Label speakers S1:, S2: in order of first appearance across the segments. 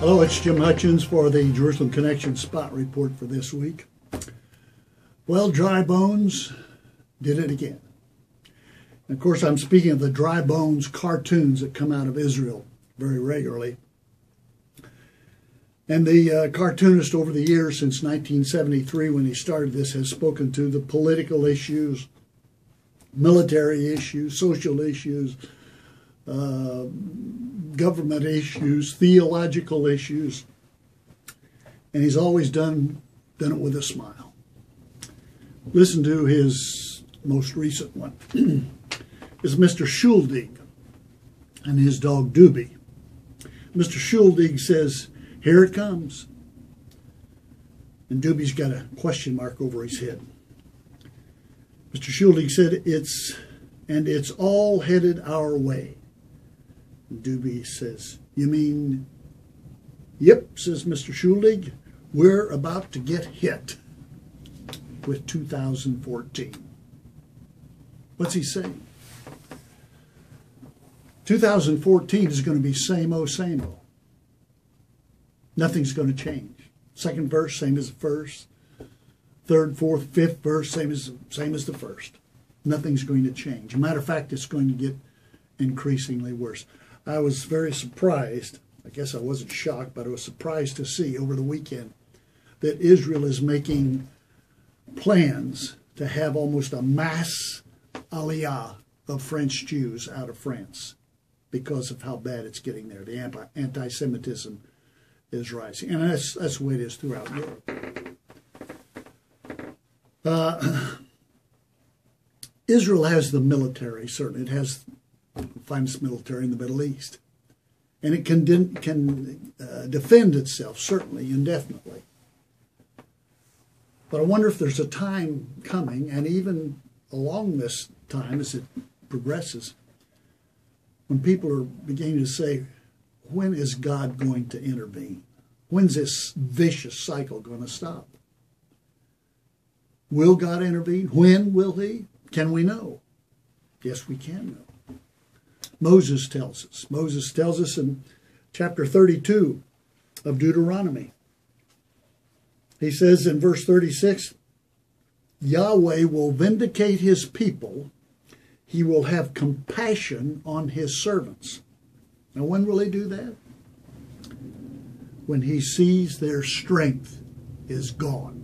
S1: Hello, it's Jim Hurtchens for the Jerusalem Connection Spot Report for this week. Well, dry bones did it again. And of course, I'm speaking of the dry bones cartoons that come out of Israel very regularly. And the cartoonist over the years, since 1973 when he started this, has spoken to the political issues, military issues, social issues, government issues, theological issues, and he's always done it with a smile. Listen to his most recent one. It's Mr. Schuldig and his dog Doobie. Mr. Schuldig says, "Here it comes." And Doobie's got a question mark over his head. Mr. Schuldig said, it's all headed our way. Doobie says, "You mean?" "Yep," says Mr. Schuldig, "we're about to get hit with 2014. What's he saying? 2014 is going to be same old, same old. Nothing's going to change. Second verse, same as the first. Third, fourth, fifth verse, same as the first. Nothing's going to change. As a matter of fact, it's going to get increasingly worse. I was very surprised. I guess I wasn't shocked, but I was surprised to see over the weekend that Israel is making plans to have almost a mass aliyah of French Jews out of France because of how bad it's getting there. The anti-Semitism is rising. And that's the way it is throughout Europe. Israel has the military, certainly. It has the finest military in the Middle East. And it can defend itself, certainly, indefinitely. But I wonder if there's a time coming, and even along this time as it progresses, when people are beginning to say, when is God going to intervene? When's this vicious cycle going to stop? Will God intervene? When will he? Can we know? Yes, we can know. Moses tells us. Moses tells us in chapter 32 of Deuteronomy. He says in verse 36, Yahweh will vindicate his people. He will have compassion on his servants. Now, when will he do that? When he sees their strength is gone.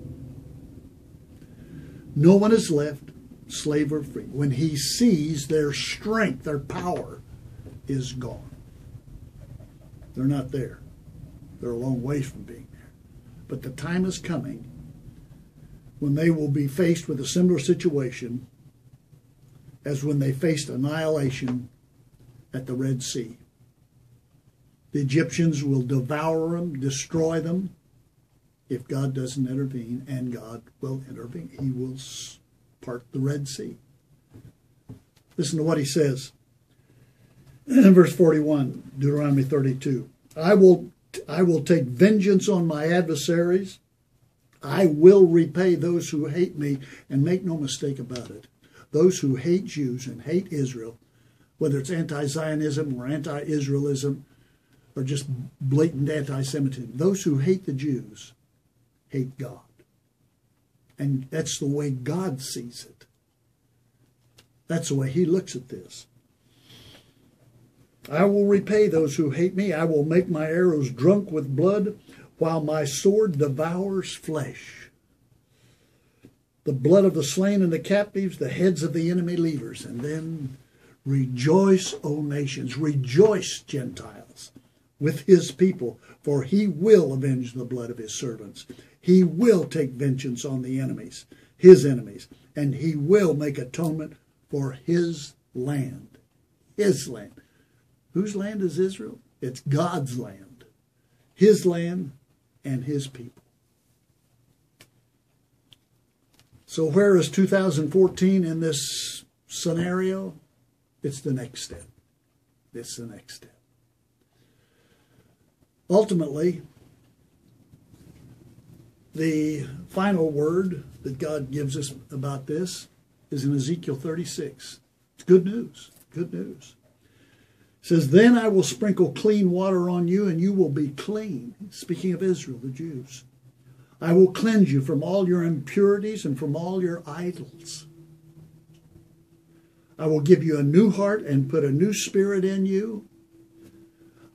S1: No one is left, slave or free. When he sees their strength, their power is gone. They're not there. They're a long way from being there. But the time is coming when they will be faced with a similar situation as when they faced annihilation at the Red Sea. The Egyptians will devour them, destroy them, if God doesn't intervene, and God will intervene. He will part the Red Sea. Listen to what he says in verse 41, Deuteronomy 32. I will take vengeance on my adversaries. I will repay those who hate me, and make no mistake about it. Those who hate Jews and hate Israel, whether it's anti-Zionism or anti-Israelism or just blatant anti-Semitism, those who hate the Jews hate God. And that's the way God sees it. That's the way he looks at this. I will repay those who hate me. I will make my arrows drunk with blood, while my sword devours flesh. The blood of the slain and the captives, the heads of the enemy leaders. And then rejoice, O nations, rejoice, Gentiles, with his people, for he will avenge the blood of his servants. He will take vengeance on the enemies, his enemies, and he will make atonement for his land. His land. Whose land is Israel? It's God's land. His land and his people. So where is 2014 in this scenario? It's the next step. It's the next step. Ultimately, the final word that God gives us about this is in Ezekiel 36. It's good news. Good news. It says, then I will sprinkle clean water on you, and you will be clean. Speaking of Israel, the Jews. I will cleanse you from all your impurities and from all your idols. I will give you a new heart and put a new spirit in you.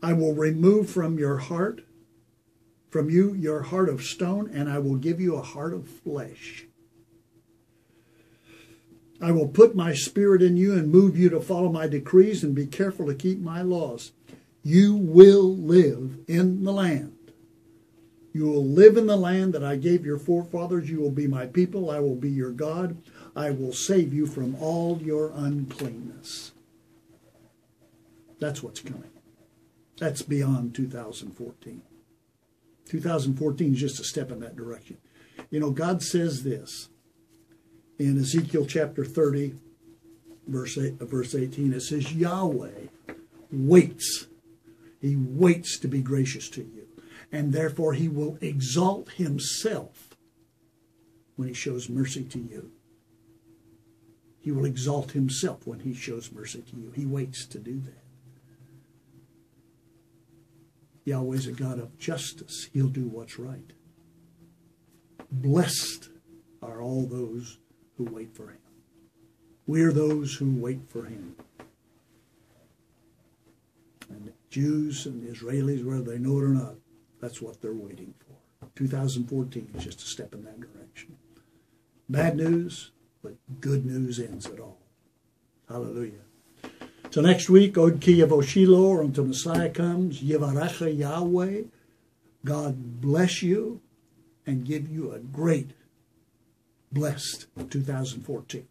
S1: I will remove from your heart, from you, your heart of stone, and I will give you a heart of flesh. I will put my spirit in you and move you to follow my decrees and be careful to keep my laws. You will live in the land. You will live in the land that I gave your forefathers. You will be my people. I will be your God. I will save you from all your uncleanness. That's what's coming. That's beyond 2014. 2014 is just a step in that direction. You know, God says this in Ezekiel chapter 30, verse 18. It says, Yahweh waits. He waits to be gracious to you. And therefore he will exalt himself when he shows mercy to you. He will exalt himself when he shows mercy to you. He waits to do that. Yahweh's a God of justice. He'll do what's right. Blessed are all those who wait for him. We're those who wait for him. And the Jews and the Israelis, whether they know it or not, that's what they're waiting for. 2014 is just a step in that direction. Bad news, but good news ends it all. Hallelujah. So next week, Od Ki Yavo Shiloh, or until Messiah comes, Yivarecha Yahweh, God bless you and give you a great, blessed 2014.